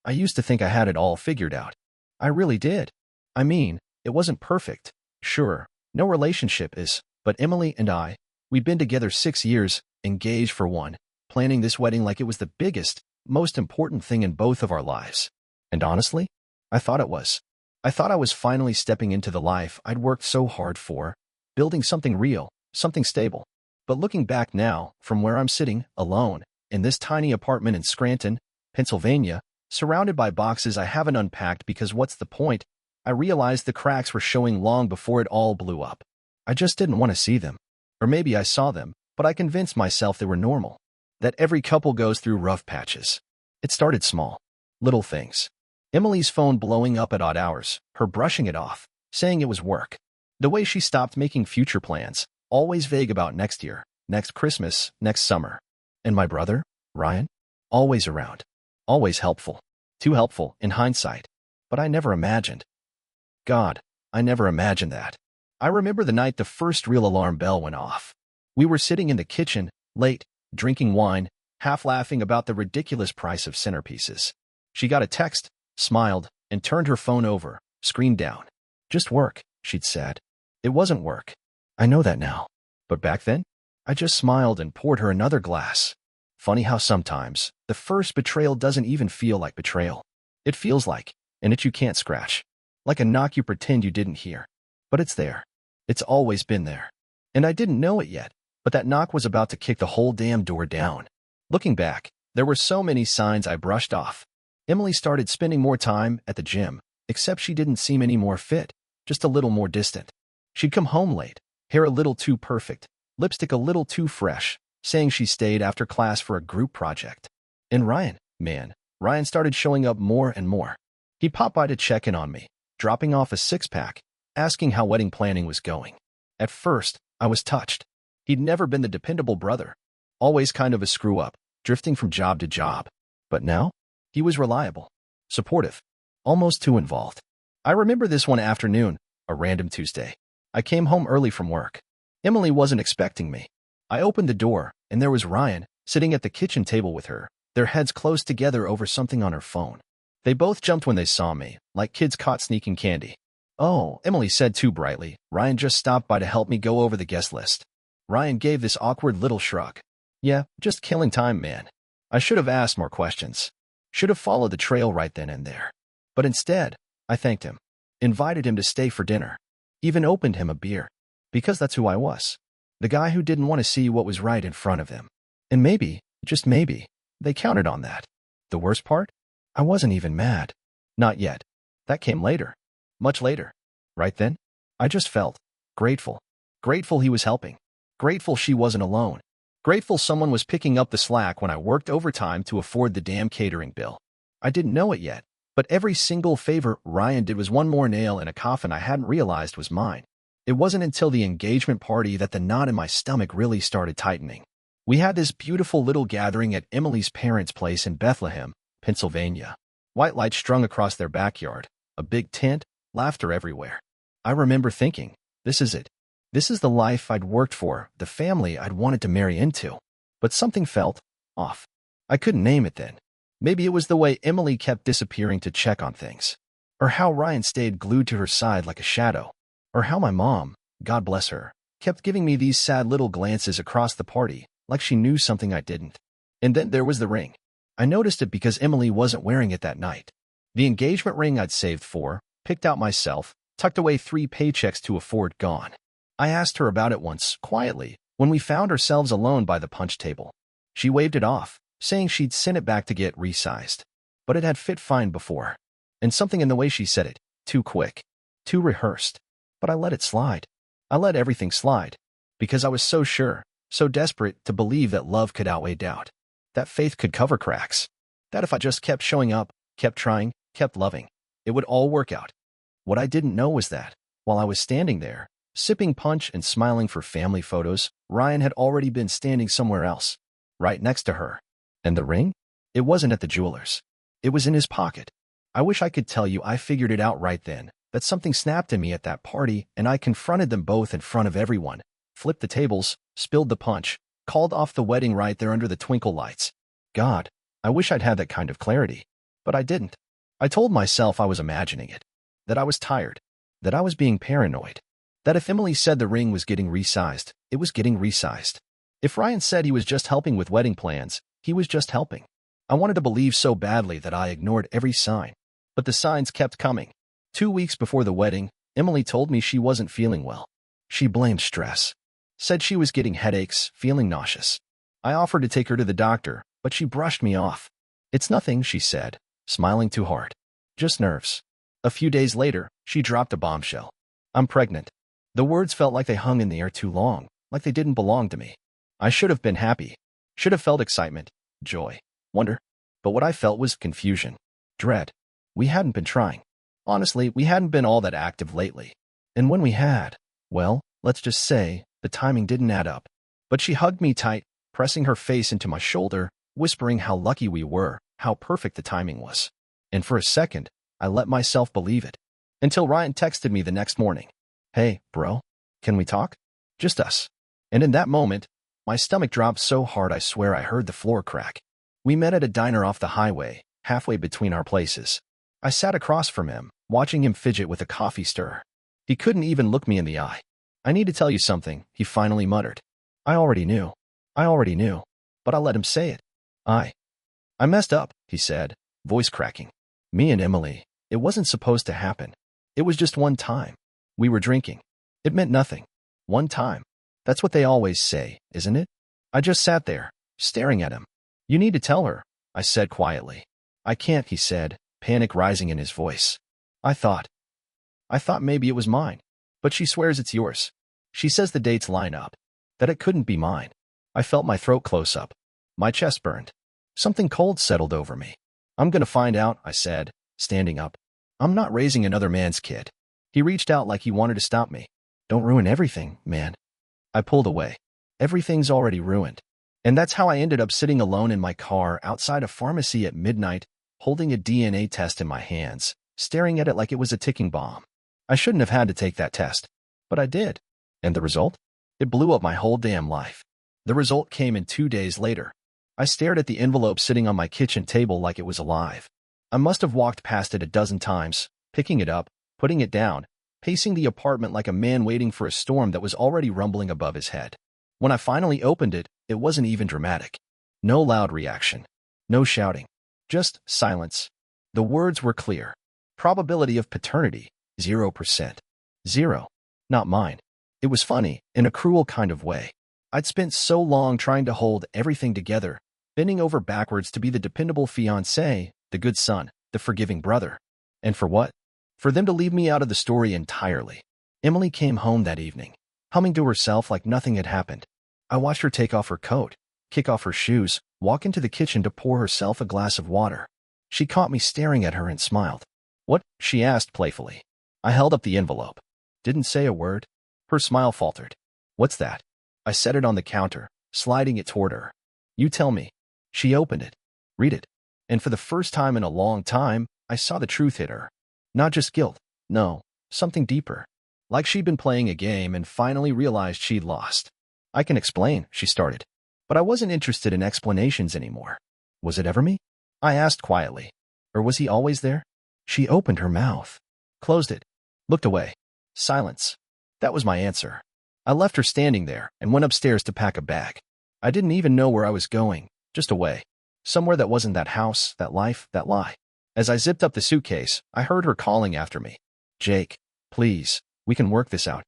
I used to think I had it all figured out. I really did. I mean, it wasn't perfect. Sure, no relationship is, but Emily and I, we'd been together 6 years, engaged for one, planning this wedding like it was the biggest, most important thing in both of our lives. And honestly, I thought it was. I thought I was finally stepping into the life I'd worked so hard for, building something real, something stable. But looking back now, from where I'm sitting, alone, in this tiny apartment in Scranton, Pennsylvania, surrounded by boxes I haven't unpacked because what's the point, I realized the cracks were showing long before it all blew up. I just didn't want to see them. Or maybe I saw them, but I convinced myself they were normal. That every couple goes through rough patches. It started small. Little things. Emily's phone blowing up at odd hours, her brushing it off, saying it was work. The way she stopped making future plans, always vague about next year, next Christmas, next summer. And my brother, Ryan? Always around. Always helpful. Too helpful, in hindsight. But I never imagined. God, I never imagined that. I remember the night the first real alarm bell went off. We were sitting in the kitchen, late, drinking wine, half laughing about the ridiculous price of centerpieces. She got a text, smiled, and turned her phone over, screen down. Just work, she'd said. It wasn't work. I know that now. But back then, I just smiled and poured her another glass. Funny how sometimes, the first betrayal doesn't even feel like betrayal. It feels like an itch you can't scratch. Like a knock you pretend you didn't hear. But it's there. It's always been there. And I didn't know it yet, but that knock was about to kick the whole damn door down. Looking back, there were so many signs I brushed off. Emily started spending more time at the gym, except she didn't seem any more fit, just a little more distant. She'd come home late, hair a little too perfect, lipstick a little too fresh, saying she stayed after class for a group project. And Ryan started showing up more and more. He popped by to check in on me, dropping off a six-pack, asking how wedding planning was going. At first, I was touched. He'd never been the dependable brother, always kind of a screw-up, drifting from job to job. But now, he was reliable, supportive, almost too involved. I remember this one afternoon, a random Tuesday. I came home early from work. Emily wasn't expecting me. I opened the door, and there was Ryan, sitting at the kitchen table with her, their heads close together over something on her phone. They both jumped when they saw me, like kids caught sneaking candy. "Oh," Emily said too brightly. "Ryan just stopped by to help me go over the guest list." Ryan gave this awkward little shrug. "Yeah, just killing time, man." I should have asked more questions. Should have followed the trail right then and there. But instead, I thanked him, invited him to stay for dinner, even opened him a beer. Because that's who I was. The guy who didn't want to see what was right in front of them. And maybe, just maybe, they counted on that. The worst part? I wasn't even mad. Not yet. That came later. Much later. Right then, I just felt grateful. Grateful he was helping. Grateful she wasn't alone. Grateful someone was picking up the slack when I worked overtime to afford the damn catering bill. I didn't know it yet, but every single favor Ryan did was one more nail in a coffin I hadn't realized was mine. It wasn't until the engagement party that the knot in my stomach really started tightening. We had this beautiful little gathering at Emily's parents' place in Bethlehem, Pennsylvania. White lights strung across their backyard, a big tent, laughter everywhere. I remember thinking, this is it. This is the life I'd worked for, the family I'd wanted to marry into. But something felt off. I couldn't name it then. Maybe it was the way Emily kept disappearing to check on things. Or how Ryan stayed glued to her side like a shadow. Or how my mom, God bless her, kept giving me these sad little glances across the party, like she knew something I didn't. And then there was the ring. I noticed it because Emily wasn't wearing it that night. The engagement ring I'd saved for, picked out myself, tucked away 3 paychecks to afford, gone. I asked her about it once, quietly, when we found ourselves alone by the punch table. She waved it off, saying she'd sent it back to get resized. But it had fit fine before. And something in the way she said it, too quick, too rehearsed. But I let it slide. I let everything slide. Because I was so sure, so desperate to believe that love could outweigh doubt. That faith could cover cracks. That if I just kept showing up, kept trying, kept loving, it would all work out. What I didn't know was that, while I was standing there, sipping punch and smiling for family photos, Ryan had already been standing somewhere else, right next to her. And the ring? It wasn't at the jeweler's. It was in his pocket. I wish I could tell you I figured it out right then, that something snapped in me at that party, and I confronted them both in front of everyone, flipped the tables, spilled the punch, called off the wedding right there under the twinkle lights. God, I wish I'd had that kind of clarity. But I didn't. I told myself I was imagining it, that I was tired, that I was being paranoid, that if Emily said the ring was getting resized, it was getting resized. If Ryan said he was just helping with wedding plans, he was just helping. I wanted to believe so badly that I ignored every sign. But the signs kept coming. 2 weeks before the wedding, Emily told me she wasn't feeling well. She blamed stress. Said she was getting headaches, feeling nauseous. I offered to take her to the doctor, but she brushed me off. It's nothing, she said, smiling too hard. Just nerves. A few days later, she dropped a bombshell. I'm pregnant. The words felt like they hung in the air too long, like they didn't belong to me. I should have been happy. Should have felt excitement, joy, wonder. But what I felt was confusion, dread. We hadn't been trying. Honestly, we hadn't been all that active lately. And when we had, well, let's just say, the timing didn't add up. But she hugged me tight, pressing her face into my shoulder, whispering how lucky we were, how perfect the timing was. And for a second, I let myself believe it. Until Ryan texted me the next morning. Hey, bro, can we talk? Just us. And in that moment, my stomach dropped so hard I swear I heard the floor crack. We met at a diner off the highway, halfway between our places. I sat across from him, watching him fidget with a coffee stirrer. He couldn't even look me in the eye. I need to tell you something, he finally muttered. I already knew, but I let him say it. I messed up, he said, voice cracking. Me and Emily, it wasn't supposed to happen. It was just one time. We were drinking. It meant nothing. One time. That's what they always say, isn't it? I just sat there, staring at him. You need to tell her, I said quietly. I can't, he said, panic rising in his voice. I thought maybe it was mine, but she swears it's yours. She says the dates line up, that it couldn't be mine. I felt my throat close up. My chest burned. Something cold settled over me. I'm gonna find out, I said, standing up. I'm not raising another man's kid. He reached out like he wanted to stop me. Don't ruin everything, man. I pulled away. Everything's already ruined. And that's how I ended up sitting alone in my car outside a pharmacy at midnight, holding a DNA test in my hands, staring at it like it was a ticking bomb. I shouldn't have had to take that test, but I did. And the result? It blew up my whole damn life. The result came in 2 days later. I stared at the envelope sitting on my kitchen table like it was alive. I must have walked past it a dozen times, picking it up, putting it down, pacing the apartment like a man waiting for a storm that was already rumbling above his head. When I finally opened it, it wasn't even dramatic. No loud reaction. No shouting. Just silence. The words were clear. Probability of paternity, 0%. Zero. Not mine. It was funny, in a cruel kind of way. I'd spent so long trying to hold everything together, bending over backwards to be the dependable fiancé, the good son, the forgiving brother. And for what? For them to leave me out of the story entirely. Emily came home that evening, humming to herself like nothing had happened. I watched her take off her coat, kick off her shoes, walk into the kitchen to pour herself a glass of water. She caught me staring at her and smiled. What? She asked playfully. I held up the envelope. Didn't say a word. Her smile faltered. What's that? I set it on the counter, sliding it toward her. You tell me. She opened it. Read it. And for the first time in a long time, I saw the truth hit her. Not just guilt. No, something deeper. Like she'd been playing a game and finally realized she'd lost. I can explain, she started. But I wasn't interested in explanations anymore. Was it ever me? I asked quietly. Or was he always there? She opened her mouth, closed it, looked away. Silence. That was my answer. I left her standing there and went upstairs to pack a bag. I didn't even know where I was going, just away. Somewhere that wasn't that house, that life, that lie. As I zipped up the suitcase, I heard her calling after me. Jake, please, we can work this out.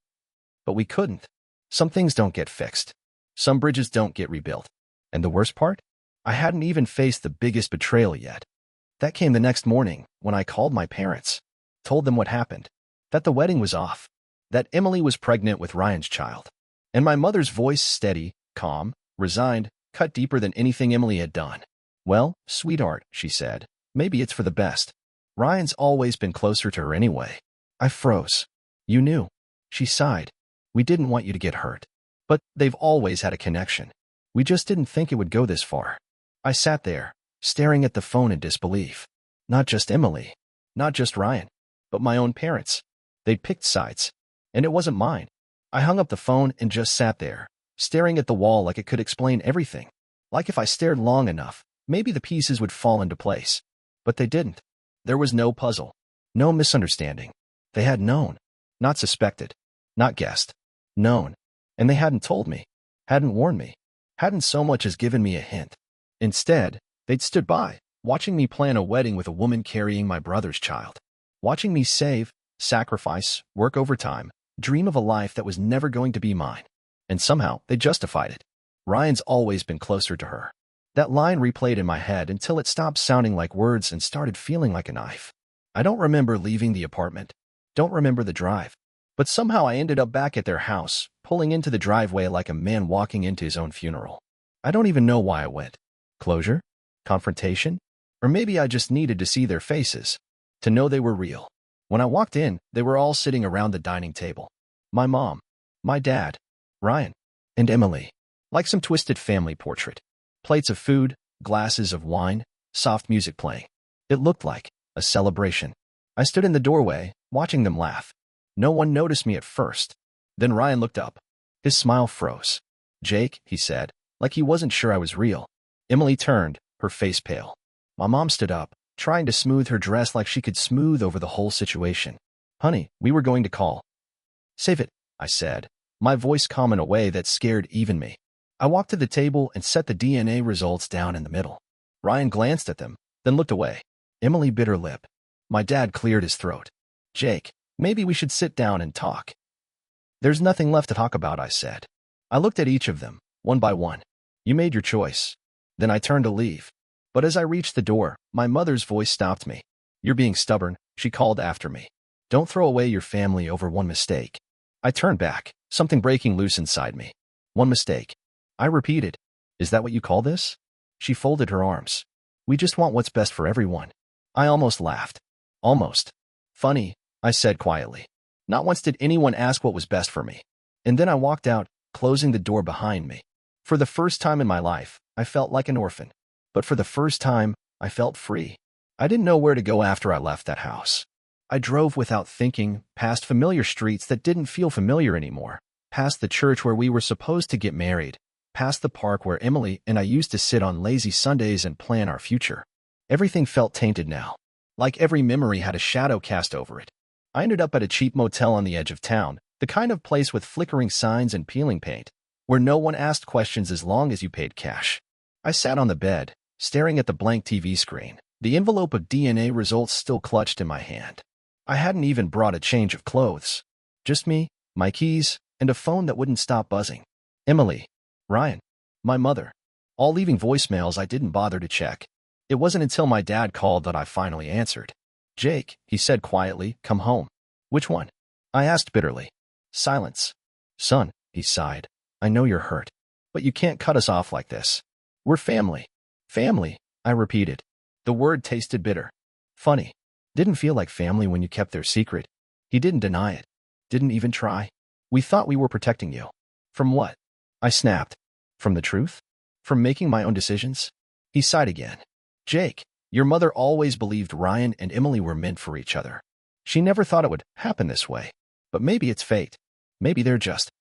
But we couldn't. Some things don't get fixed. Some bridges don't get rebuilt. And the worst part? I hadn't even faced the biggest betrayal yet. That came the next morning when I called my parents, told them what happened, that the wedding was off, that Emily was pregnant with Ryan's child. And my mother's voice, steady, calm, resigned, cut deeper than anything Emily had done. Well, sweetheart, she said, maybe it's for the best. Ryan's always been closer to her anyway. I froze. You knew. She sighed. We didn't want you to get hurt. But they've always had a connection. We just didn't think it would go this far. I sat there, staring at the phone in disbelief. Not just Emily, not just Ryan, but my own parents. They'd picked sides, and it wasn't mine. I hung up the phone and just sat there, staring at the wall like it could explain everything. Like if I stared long enough, maybe the pieces would fall into place. But they didn't. There was no puzzle, no misunderstanding. They had known, not suspected, not guessed, known. And they hadn't told me, hadn't warned me, hadn't so much as given me a hint. Instead, they'd stood by, watching me plan a wedding with a woman carrying my brother's child, watching me save, sacrifice, work overtime, dream of a life that was never going to be mine. And somehow, they justified it. Ryan's always been closer to her. That line replayed in my head until it stopped sounding like words and started feeling like a knife. I don't remember leaving the apartment. Don't remember the drive. But somehow I ended up back at their house, pulling into the driveway like a man walking into his own funeral. I don't even know why I went. Closure? Confrontation? Or maybe I just needed to see their faces, to know they were real. When I walked in, they were all sitting around the dining table. My mom, my dad, Ryan, and Emily. Like some twisted family portrait. Plates of food, glasses of wine, soft music playing. It looked like a celebration. I stood in the doorway, watching them laugh. No one noticed me at first. Then Ryan looked up. His smile froze. "Jake," he said, like he wasn't sure I was real. Emily turned, her face pale. My mom stood up, trying to smooth her dress like she could smooth over the whole situation. "Honey, we were going to call." "Save it," I said, my voice calm in a way that scared even me. I walked to the table and set the DNA results down in the middle. Ryan glanced at them, then looked away. Emily bit her lip. My dad cleared his throat. "Jake, maybe we should sit down and talk." "There's nothing left to talk about," I said. I looked at each of them, one by one. "You made your choice." Then I turned to leave. But as I reached the door, my mother's voice stopped me. "You're being stubborn," she called after me. "Don't throw away your family over one mistake." I turned back, something breaking loose inside me. "One mistake." I repeated. "Is that what you call this?" She folded her arms. "We just want what's best for everyone." I almost laughed. "Almost. Funny," I said quietly. Not once did anyone ask what was best for me. And then I walked out, closing the door behind me. For the first time in my life, I felt like an orphan. But for the first time, I felt free. I didn't know where to go after I left that house. I drove without thinking, past familiar streets that didn't feel familiar anymore, past the church where we were supposed to get married, past the park where Emily and I used to sit on lazy Sundays and plan our future. Everything felt tainted now, like every memory had a shadow cast over it. I ended up at a cheap motel on the edge of town, the kind of place with flickering signs and peeling paint, where no one asked questions as long as you paid cash. I sat on the bed, staring at the blank TV screen, the envelope of DNA results still clutched in my hand. I hadn't even brought a change of clothes. Just me, my keys, and a phone that wouldn't stop buzzing. Emily, Ryan, my mother, all leaving voicemails I didn't bother to check. It wasn't until my dad called that I finally answered. "Jake," he said quietly, "come home." "Which one?" I asked bitterly. Silence. "Son," he sighed, "I know you're hurt, but you can't cut us off like this. We're family." "Family," I repeated. The word tasted bitter. "Funny. Didn't feel like family when you kept their secret." He didn't deny it. Didn't even try. "We thought we were protecting you." "From what?" I snapped. "From the truth? From making my own decisions?" He sighed again. "Jake, your mother always believed Ryan and Emily were meant for each other. She never thought it would happen this way. But maybe it's fate. Maybe they're just—"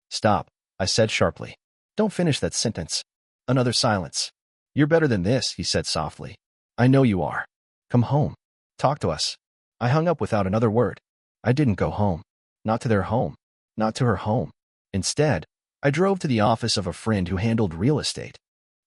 "Stop," I said sharply. "Don't finish that sentence." Another silence. "You're better than this," he said softly. "I know you are. Come home. Talk to us." I hung up without another word. I didn't go home. Not to their home. Not to her home. Instead, I drove to the office of a friend who handled real estate.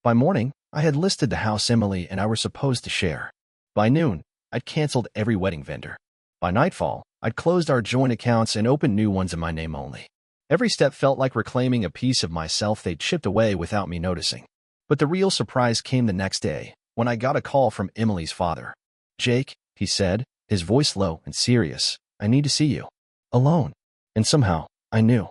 By morning, I had listed the house Emily and I were supposed to share. By noon, I'd canceled every wedding vendor. By nightfall, I'd closed our joint accounts and opened new ones in my name only. Every step felt like reclaiming a piece of myself they'd chipped away without me noticing. But the real surprise came the next day, when I got a call from Emily's father. "Jake," he said, his voice low and serious, "I need to see you. Alone." And somehow, I knew.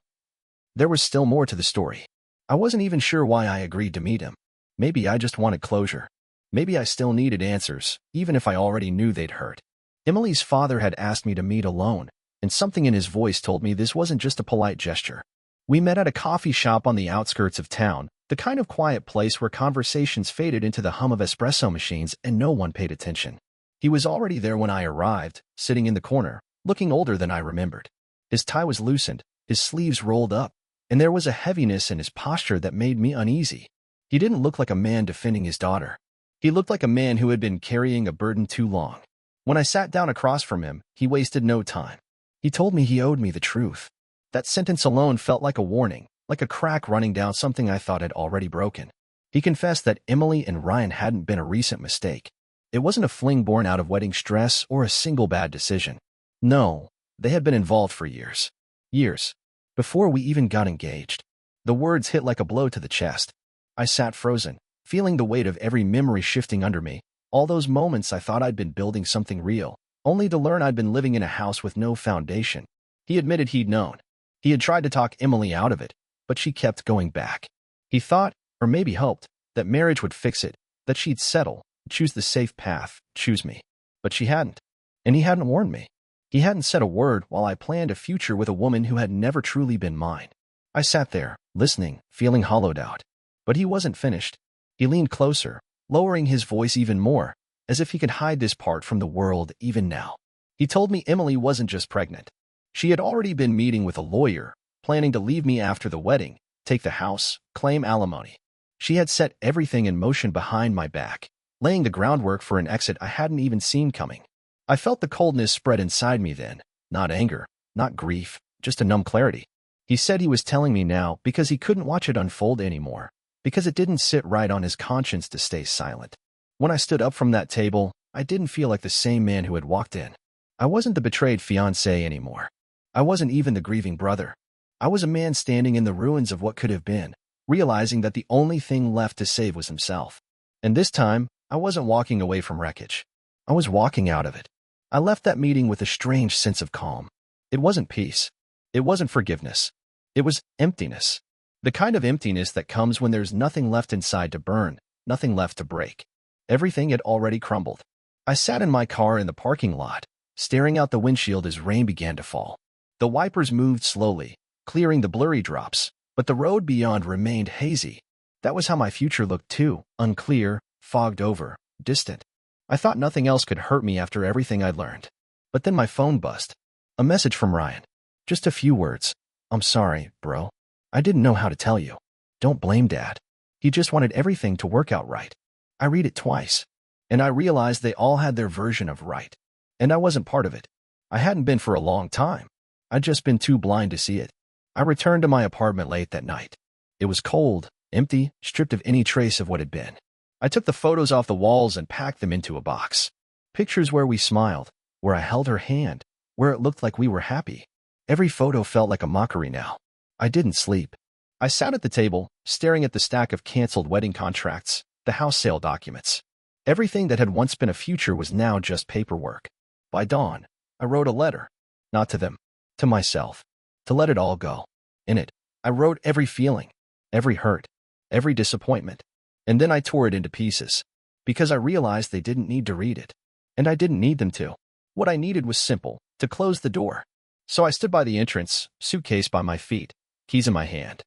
There was still more to the story. I wasn't even sure why I agreed to meet him. Maybe I just wanted closure. Maybe I still needed answers, even if I already knew they'd hurt. Emily's father had asked me to meet alone, and something in his voice told me this wasn't just a polite gesture. We met at a coffee shop on the outskirts of town, the kind of quiet place where conversations faded into the hum of espresso machines and no one paid attention. He was already there when I arrived, sitting in the corner, looking older than I remembered. His tie was loosened, his sleeves rolled up, and there was a heaviness in his posture that made me uneasy. He didn't look like a man defending his daughter. He looked like a man who had been carrying a burden too long. When I sat down across from him, he wasted no time. He told me he owed me the truth. That sentence alone felt like a warning, like a crack running down something I thought had already broken. He confessed that Emily and Ryan hadn't been a recent mistake. It wasn't a fling born out of wedding stress or a single bad decision. No, they had been involved for years. Years. Before we even got engaged. The words hit like a blow to the chest. I sat frozen, feeling the weight of every memory shifting under me. All those moments I thought I'd been building something real, only to learn I'd been living in a house with no foundation. He admitted he'd known. He had tried to talk Emily out of it, but she kept going back. He thought, or maybe hoped, that marriage would fix it, that she'd settle, choose the safe path, choose me. But she hadn't. And he hadn't warned me. He hadn't said a word while I planned a future with a woman who had never truly been mine. I sat there, listening, feeling hollowed out. But he wasn't finished. He leaned closer, lowering his voice even more, as if he could hide this part from the world even now. He told me Emily wasn't just pregnant. She had already been meeting with a lawyer, planning to leave me after the wedding, take the house, claim alimony. She had set everything in motion behind my back, laying the groundwork for an exit I hadn't even seen coming. I felt the coldness spread inside me then, not anger, not grief, just a numb clarity. He said he was telling me now because he couldn't watch it unfold anymore, because it didn't sit right on his conscience to stay silent. When I stood up from that table, I didn't feel like the same man who had walked in. I wasn't the betrayed fiancé anymore. I wasn't even the grieving brother. I was a man standing in the ruins of what could have been, realizing that the only thing left to save was himself. And this time, I wasn't walking away from wreckage. I was walking out of it. I left that meeting with a strange sense of calm. It wasn't peace. It wasn't forgiveness. It was emptiness. The kind of emptiness that comes when there's nothing left inside to burn, nothing left to break. Everything had already crumbled. I sat in my car in the parking lot, staring out the windshield as rain began to fall. The wipers moved slowly, clearing the blurry drops, but the road beyond remained hazy. That was how my future looked too, unclear, fogged over, distant. I thought nothing else could hurt me after everything I'd learned. But then my phone buzzed. A message from Ryan. Just a few words. I'm sorry, bro. I didn't know how to tell you. Don't blame Dad. He just wanted everything to work out right. I read it twice, and I realized they all had their version of right. And I wasn't part of it. I hadn't been for a long time. I'd just been too blind to see it. I returned to my apartment late that night. It was cold, empty, stripped of any trace of what had been. I took the photos off the walls and packed them into a box. Pictures where we smiled, where I held her hand, where it looked like we were happy. Every photo felt like a mockery now. I didn't sleep. I sat at the table, staring at the stack of canceled wedding contracts, the house sale documents. Everything that had once been a future was now just paperwork. By dawn, I wrote a letter. Not to them. To myself. To let it all go. In it, I wrote every feeling, every hurt, every disappointment. And then I tore it into pieces. Because I realized they didn't need to read it. And I didn't need them to. What I needed was simple, to close the door. So I stood by the entrance, suitcase by my feet, keys in my hand.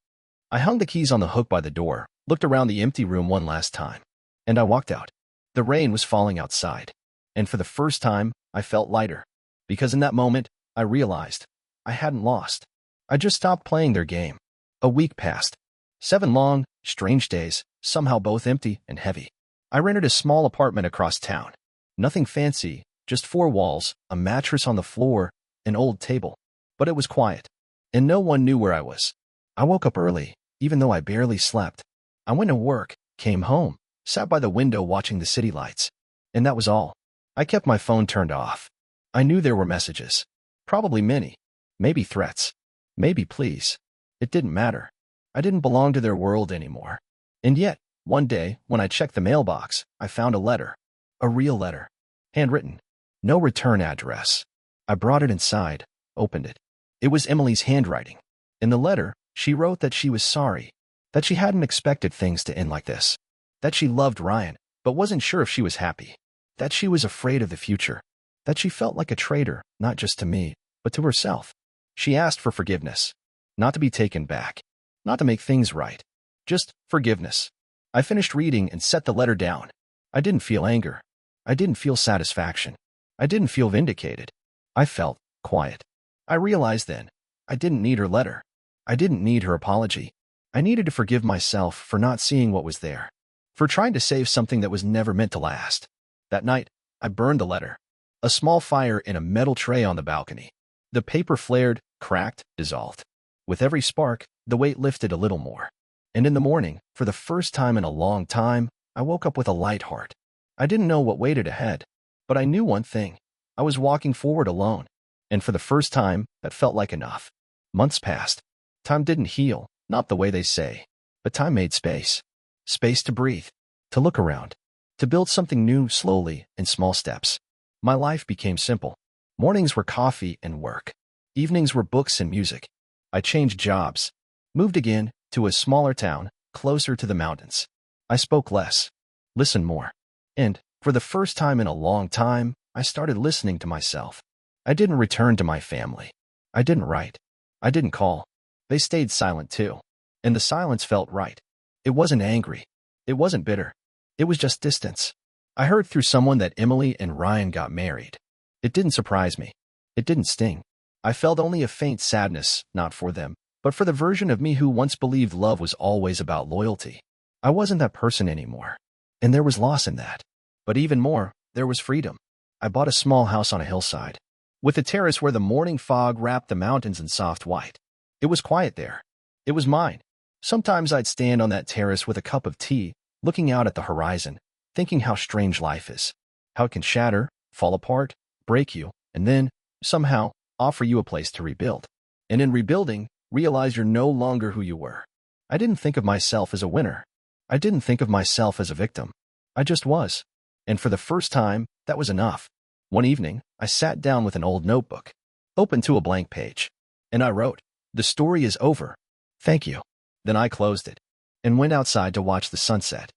I hung the keys on the hook by the door, looked around the empty room one last time. And I walked out. The rain was falling outside. And for the first time, I felt lighter. Because in that moment, I realized I hadn't lost. I just stopped playing their game. A week passed. 7 long, strange days, somehow both empty and heavy. I rented a small apartment across town. Nothing fancy, just 4 walls, a mattress on the floor, an old table. But it was quiet. And no one knew where I was. I woke up early, even though I barely slept. I went to work, came home, sat by the window watching the city lights. And that was all. I kept my phone turned off. I knew there were messages. Probably many. Maybe threats. Maybe pleas. It didn't matter. I didn't belong to their world anymore. And yet, one day, when I checked the mailbox, I found a letter. A real letter. Handwritten. No return address. I brought it inside, opened it. It was Emily's handwriting. In the letter, she wrote that she was sorry, that she hadn't expected things to end like this, that she loved Ryan, but wasn't sure if she was happy, that she was afraid of the future, that she felt like a traitor, not just to me, but to herself. She asked for forgiveness, not to be taken back, not to make things right, just forgiveness. I finished reading and set the letter down. I didn't feel anger. I didn't feel satisfaction. I didn't feel vindicated. I felt quiet. I realized then, I didn't need her letter. I didn't need her apology. I needed to forgive myself for not seeing what was there. for trying to save something that was never meant to last. That night, I burned the letter. A small fire in a metal tray on the balcony. The paper flared, cracked, dissolved. With every spark, the weight lifted a little more. And in the morning, for the first time in a long time, I woke up with a light heart. I didn't know what waited ahead, but I knew one thing. I was walking forward alone. And for the first time, that felt like enough. Months passed. Time didn't heal, not the way they say. But time made space. Space to breathe, to look around, to build something new slowly in small steps. My life became simple. Mornings were coffee and work. Evenings were books and music. I changed jobs, moved again to a smaller town, closer to the mountains. I spoke less, listened more. And, for the first time in a long time, I started listening to myself. I didn't return to my family. I didn't write. I didn't call. They stayed silent too. And the silence felt right. It wasn't angry. It wasn't bitter. It was just distance. I heard through someone that Emily and Ryan got married. It didn't surprise me. It didn't sting. I felt only a faint sadness, not for them, but for the version of me who once believed love was always about loyalty. I wasn't that person anymore. And there was loss in that. But even more, there was freedom. I bought a small house on a hillside, with a terrace where the morning fog wrapped the mountains in soft white. It was quiet there. It was mine. Sometimes I'd stand on that terrace with a cup of tea, looking out at the horizon, thinking how strange life is. How it can shatter, fall apart, break you, and then, somehow, offer you a place to rebuild. And in rebuilding, realize you're no longer who you were. I didn't think of myself as a winner. I didn't think of myself as a victim. I just was. And for the first time, that was enough. One evening, I sat down with an old notebook, open to a blank page. And I wrote, "The story is over. Thank you." Then I closed it and went outside to watch the sunset.